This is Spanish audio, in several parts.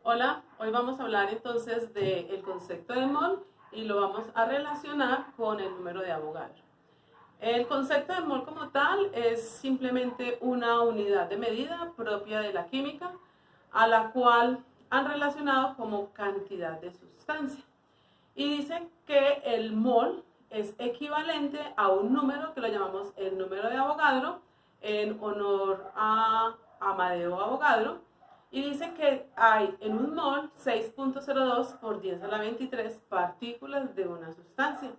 Hola, hoy vamos a hablar entonces del concepto de mol y lo vamos a relacionar con el número de Avogadro. El concepto de mol como tal es simplemente una unidad de medida propia de la química a la cual han relacionado como cantidad de sustancia. Y dice que el mol es equivalente a un número que lo llamamos el número de Avogadro en honor a Amadeo Avogadro. Y dice que hay en un mol 6.02 por 10 a la 23 partículas de una sustancia.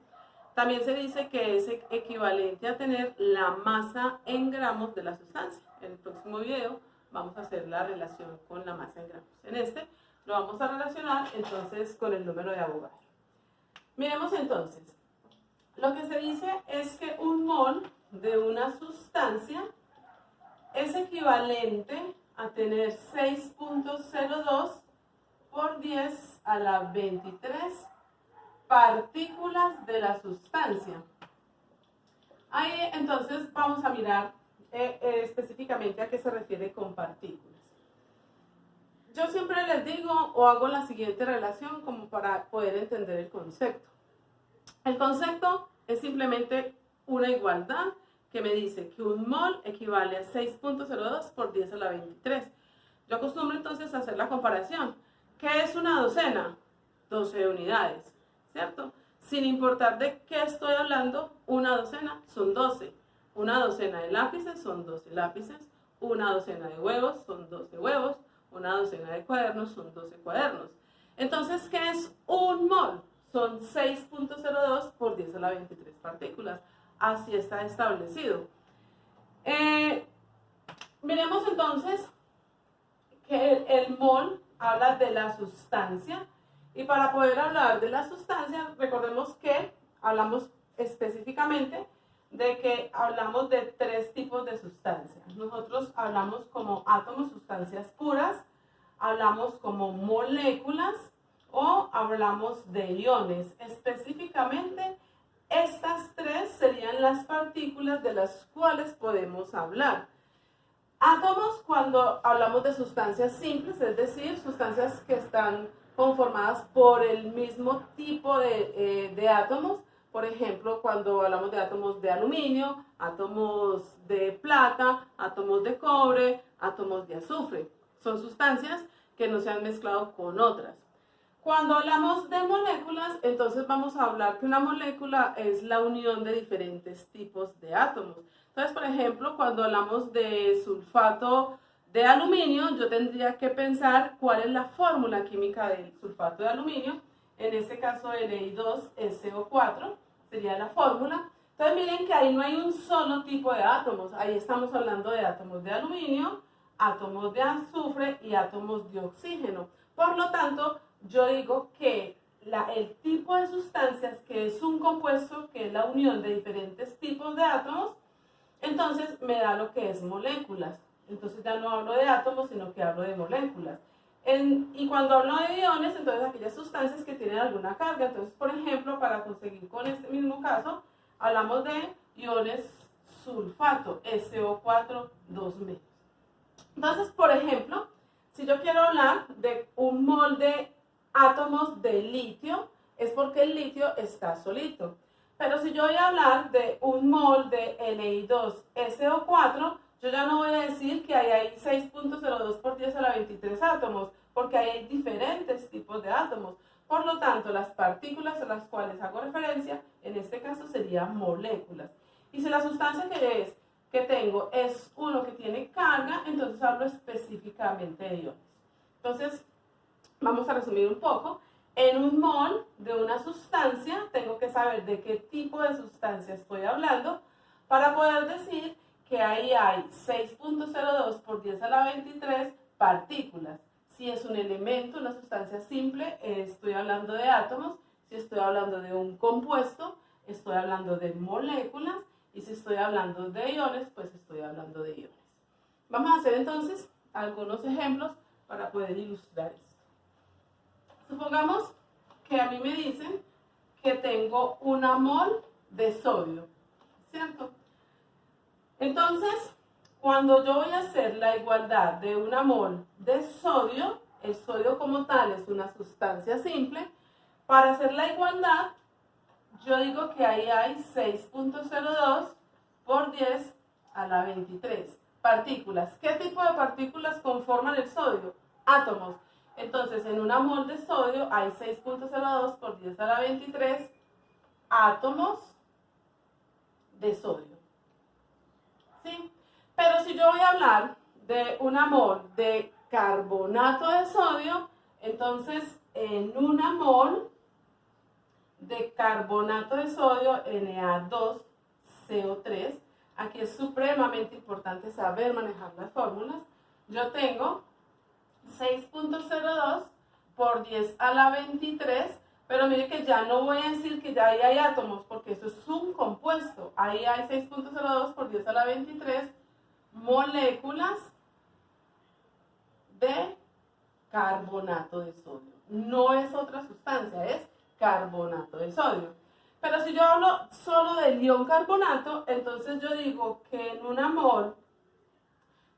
También se dice que es equivalente a tener la masa en gramos de la sustancia. En el próximo video vamos a hacer la relación con la masa en gramos. En este lo vamos a relacionar entonces con el número de Avogadro. Miremos entonces. Lo que se dice es que un mol de una sustancia es equivalente a tener 6.02 por 10 a la 23 partículas de la sustancia. Ahí entonces vamos a mirar específicamente a qué se refiere con partículas. Yo siempre les digo o hago la siguiente relación como para poder entender el concepto. El concepto es simplemente una igualdad que me dice que un mol equivale a 6.02 por 10 a la 23. Yo acostumbro entonces a hacer la comparación. ¿Qué es una docena? 12 unidades, ¿cierto? Sin importar de qué estoy hablando, una docena son 12. Una docena de lápices son 12 lápices. Una docena de huevos son 12 huevos. Una docena de cuadernos son 12 cuadernos. Entonces, ¿qué es un mol? Son 6.02 por 10 a la 23 partículas. Así está establecido. Miremos entonces que el mol habla de la sustancia. Y para poder hablar de la sustancia, recordemos que hablamos específicamente de que hablamos de tres tipos de sustancias. Nosotros hablamos como átomos, sustancias puras, hablamos como moléculas o hablamos de iones. Específicamente, estas tres serían las partículas de las cuales podemos hablar. Átomos cuando hablamos de sustancias simples, es decir, sustancias que están conformadas por el mismo tipo de átomos. Por ejemplo, cuando hablamos de átomos de aluminio, átomos de plata, átomos de cobre, átomos de azufre. Son sustancias que no se han mezclado con otras. Cuando hablamos de moléculas, entonces vamos a hablar que una molécula es la unión de diferentes tipos de átomos. Entonces, por ejemplo, cuando hablamos de sulfato de aluminio, yo tendría que pensar cuál es la fórmula química del sulfato de aluminio. En este caso, Na2SO4 sería la fórmula. Entonces, miren que ahí no hay un solo tipo de átomos. Ahí estamos hablando de átomos de aluminio, átomos de azufre y átomos de oxígeno. Por lo tanto, yo digo que el tipo de sustancias, que es un compuesto, que es la unión de diferentes tipos de átomos, entonces me da lo que es moléculas. Entonces ya no hablo de átomos, sino que hablo de moléculas. Y cuando hablo de iones, entonces aquellas sustancias que tienen alguna carga. Entonces, por ejemplo, para conseguir con este mismo caso, hablamos de iones sulfato, SO4 2 menos. Entonces, por ejemplo, si yo quiero hablar de un mol de átomos de litio, es porque el litio está solito. Pero si yo voy a hablar de un mol de Ni2SO4, yo ya no voy a decir que ahí hay 6.02 por 10 a la 23 átomos, porque ahí hay diferentes tipos de átomos. Por lo tanto, las partículas a las cuales hago referencia, en este caso serían moléculas. Y si la sustancia que tengo es uno que tiene carga, entonces hablo específicamente de iones. Entonces, vamos a resumir un poco. En un mol de una sustancia, tengo que saber de qué tipo de sustancia estoy hablando para poder decir que ahí hay 6.02 por 10 a la 23 partículas. Si es un elemento, una sustancia simple, estoy hablando de átomos. Si estoy hablando de un compuesto, estoy hablando de moléculas. Y si estoy hablando de iones, pues estoy hablando de iones. Vamos a hacer entonces algunos ejemplos para poder ilustrar esto. Supongamos que a mí me dicen que tengo una mol de sodio, ¿cierto? Entonces, cuando yo voy a hacer la igualdad de una mol de sodio, el sodio como tal es una sustancia simple, para hacer la igualdad, yo digo que ahí hay 6.02 por 10 a la 23 partículas. ¿Qué tipo de partículas conforman el sodio? Átomos. Entonces, en una mol de sodio hay 6.02 por 10 a la 23 átomos de sodio. ¿Sí? Pero si yo voy a hablar de una mol de carbonato de sodio, entonces en una mol de carbonato de sodio, Na2CO3, aquí es supremamente importante saber manejar las fórmulas. Yo tengo 6.02 por 10 a la 23, pero mire que ya no voy a decir que ya ahí hay átomos, porque eso es un compuesto. Ahí hay 6.02 por 10 a la 23 moléculas de carbonato de sodio. No es otra sustancia, es carbonato de sodio. Pero si yo hablo solo del ion carbonato, entonces yo digo que en una mol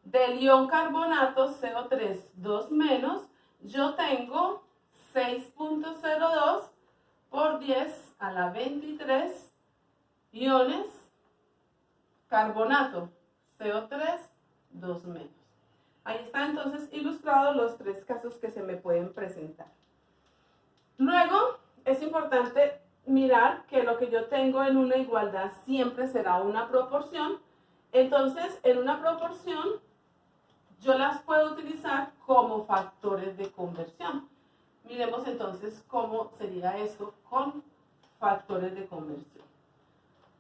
del ion carbonato CO3 2 menos, yo tengo 6.02 por 10 a la 23 iones carbonato CO3 2 menos. Ahí están entonces ilustrados los tres casos que se me pueden presentar. Luego es importante mirar que lo que yo tengo en una igualdad siempre será una proporción. Entonces, en una proporción yo las puedo utilizar como factores de conversión. Miremos entonces cómo sería esto con factores de conversión.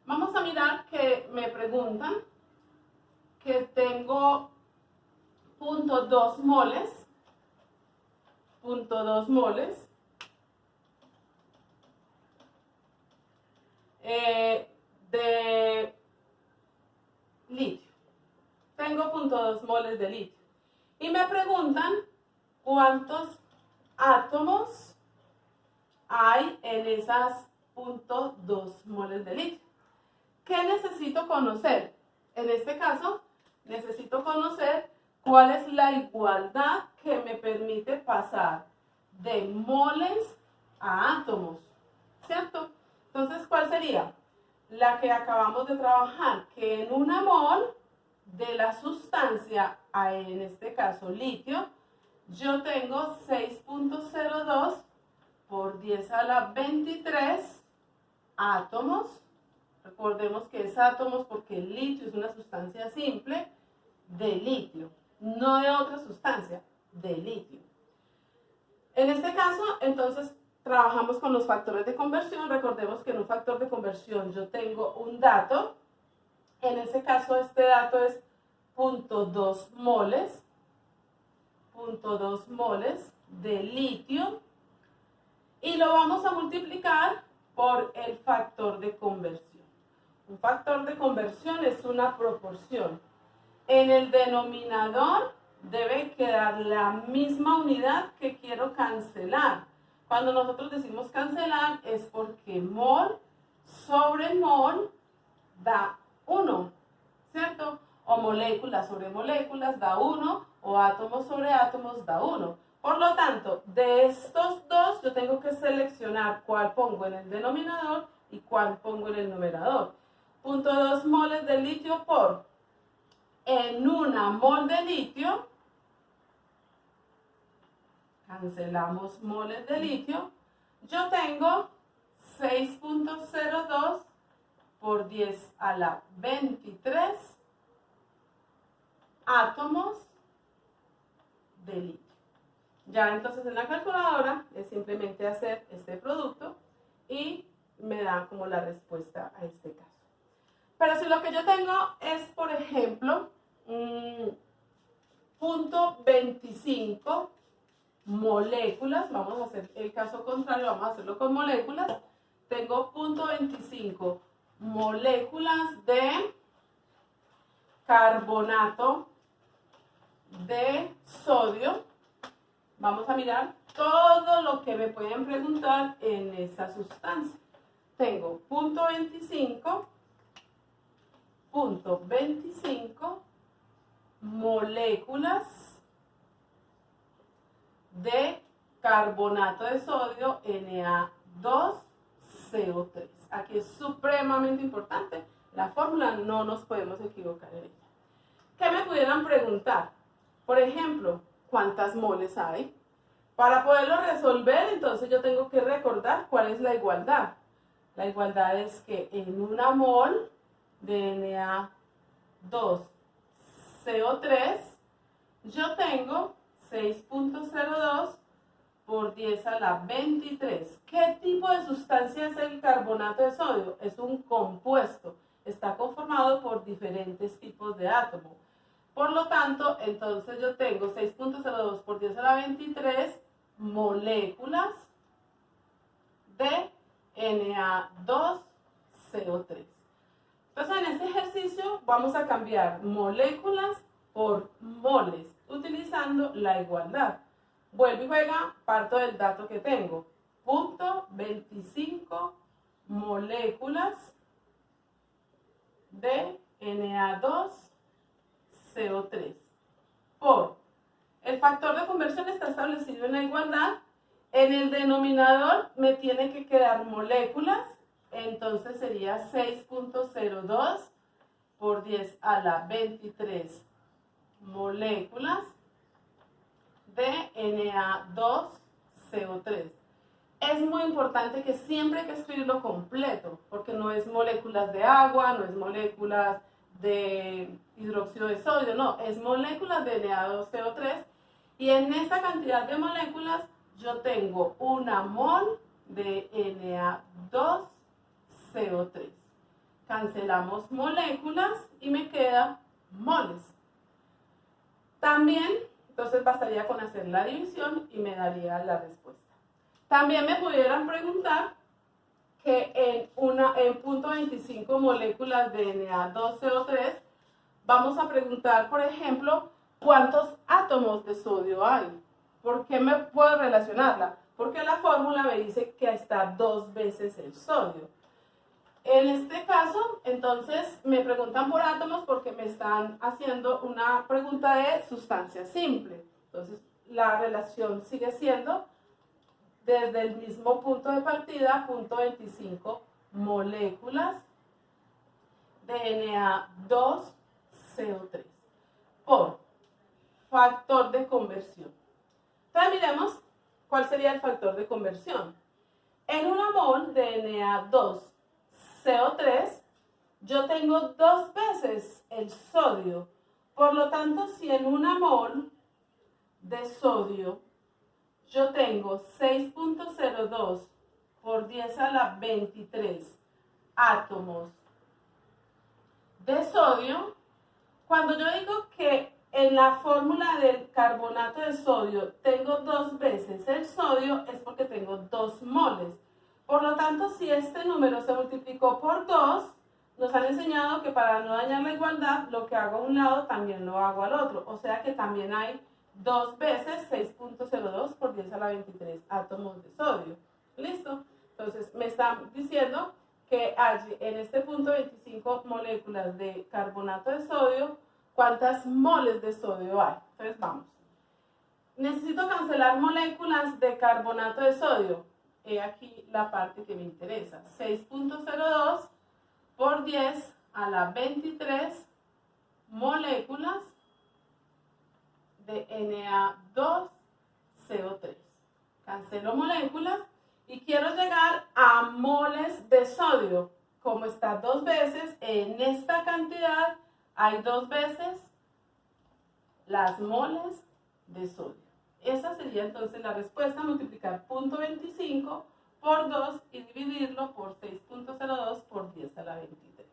Vamos a mirar que me preguntan que tengo 0.2 moles, 0.2 moles de litio. Tengo 0.2 moles de litio. Y me preguntan cuántos átomos hay en esas 0.2 moles de litio. ¿Qué necesito conocer? En este caso, necesito conocer cuál es la igualdad que me permite pasar de moles a átomos, ¿cierto? Entonces, ¿cuál sería? La que acabamos de trabajar, que en una mol de la sustancia, en este caso litio, yo tengo 6.02 por 10 a la 23 átomos. Recordemos que es átomos porque el litio es una sustancia simple de litio, no de otra sustancia, de litio. En este caso, entonces, trabajamos con los factores de conversión. Recordemos que en un factor de conversión yo tengo un dato. En este caso, este dato es 0.2 moles, 0.2 moles de litio. Y lo vamos a multiplicar por el factor de conversión. Un factor de conversión es una proporción. En el denominador debe quedar la misma unidad que quiero cancelar. Cuando nosotros decimos cancelar es porque mol sobre mol da 1, ¿cierto? O moléculas sobre moléculas da 1, o átomos sobre átomos da 1. Por lo tanto, de estos dos yo tengo que seleccionar cuál pongo en el denominador y cuál pongo en el numerador. 0.2 moles de litio por, en una mol de litio, cancelamos moles de litio, yo tengo 6.02 por 10 a la 23 átomos de litio. Ya entonces en la calculadora es simplemente hacer este producto y me da como la respuesta a este caso. Pero si lo que yo tengo es, por ejemplo, 0.25 moléculas, vamos a hacer el caso contrario, vamos a hacerlo con moléculas. Tengo 0.25 moléculas de carbonato de sodio. Vamos a mirar todo lo que me pueden preguntar en esta sustancia. Tengo 0.25 moléculas de carbonato de sodio Na2CO3. Aquí es supremamente importante. La fórmula no nos podemos equivocar en ella. ¿Qué me pudieran preguntar? Por ejemplo, ¿cuántas moles hay? Para poderlo resolver, entonces yo tengo que recordar cuál es la igualdad. La igualdad es que en una mol de Na2CO3 yo tengo 6.02 por 10 a la 23. ¿Qué tipo de sustancia es el carbonato de sodio? Es un compuesto. Está conformado por diferentes tipos de átomos. Por lo tanto, entonces yo tengo 6.02 por 10 a la 23 moléculas de Na2CO3. Entonces, en este ejercicio vamos a cambiar moléculas por moles, utilizando la igualdad. Vuelvo y juega, parto del dato que tengo. 0.25 moléculas de Na2CO3 por el factor de conversión está establecido en la igualdad. En el denominador me tiene que quedar moléculas, entonces sería 6.02 por 10 a la 23 moléculas de Na2CO3. Es muy importante que siempre hay que escribirlo completo, porque no es moléculas de agua, no es moléculas de hidróxido de sodio, no, es moléculas de Na2CO3. Y en esta cantidad de moléculas yo tengo una mol de Na2CO3. Cancelamos moléculas y me queda moles. También, entonces bastaría con hacer la división y me daría la respuesta. También me pudieran preguntar que en 0.25 moléculas de Na2CO3 vamos a preguntar, por ejemplo, ¿cuántos átomos de sodio hay? ¿Por qué me puedo relacionarla? Porque la fórmula me dice que está 2 veces el sodio. En este caso, entonces, me preguntan por átomos porque me están haciendo una pregunta de sustancia simple. Entonces, la relación sigue siendo desde el mismo punto de partida, 0.25 moléculas de Na2CO3 por factor de conversión. Entonces miremos cuál sería el factor de conversión. En una mol de Na2CO3 yo tengo 2 veces el sodio. Por lo tanto, si en una mol de sodio yo tengo 6.02 por 10 a la 23 átomos de sodio, cuando yo digo que en la fórmula del carbonato de sodio tengo 2 veces el sodio, es porque tengo 2 moles. Por lo tanto, si este número se multiplicó por 2, nos han enseñado que para no dañar la igualdad, lo que hago a un lado también lo hago al otro. O sea que también hay 2 veces 6.02 por 10 a la 23 átomos de sodio. ¿Listo? Entonces, me están diciendo que hay en este punto 25 moléculas de carbonato de sodio. ¿Cuántas moles de sodio hay? Entonces, vamos. Necesito cancelar moléculas de carbonato de sodio. He aquí la parte que me interesa. 6.02 por 10 a la 23 moléculas de Na2CO3. Cancelo moléculas y quiero llegar a moles de sodio. Como está 2 veces, en esta cantidad hay 2 veces las moles de sodio. Esa sería entonces la respuesta, multiplicar 0.25 por 2 y dividirlo por 6.02 por 10 a la 23.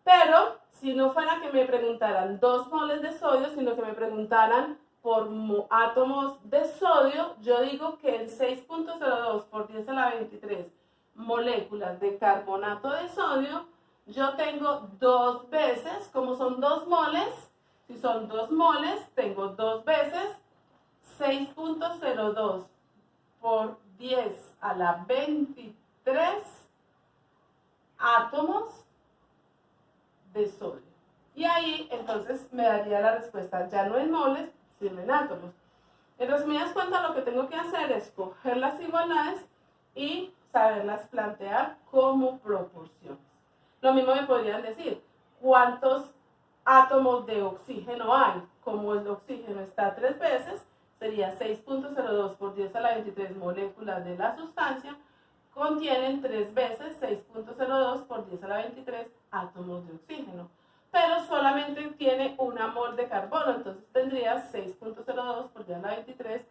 Pero, si no fuera que me preguntaran 2 moles de sodio, sino que me preguntaran por átomos de sodio, yo digo que en 6.02 por 10 a la 23 moléculas de carbonato de sodio, yo tengo 2 veces, como son 2 moles, si son 2 moles, tengo 2 veces 6.02 por 10 a la 23 átomos de sodio. Y ahí entonces me daría la respuesta ya no en moles, sino en átomos. En resumidas cuentas, lo que tengo que hacer es coger las igualdades y saberlas plantear como proporciones. Lo mismo me podrían decir, ¿cuántos átomos de oxígeno hay? Como el oxígeno está 3 veces, sería 6.02 por 10 a la 23 moléculas de la sustancia, contienen 3 veces 6.02 por 10 a la 23 átomos de oxígeno. Pero solamente tiene una mol de carbono, entonces tendría 6.02 por 10 a la 23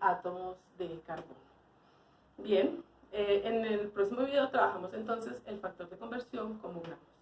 átomos de carbono. Bien, en el próximo video trabajamos entonces el factor de conversión como gramos.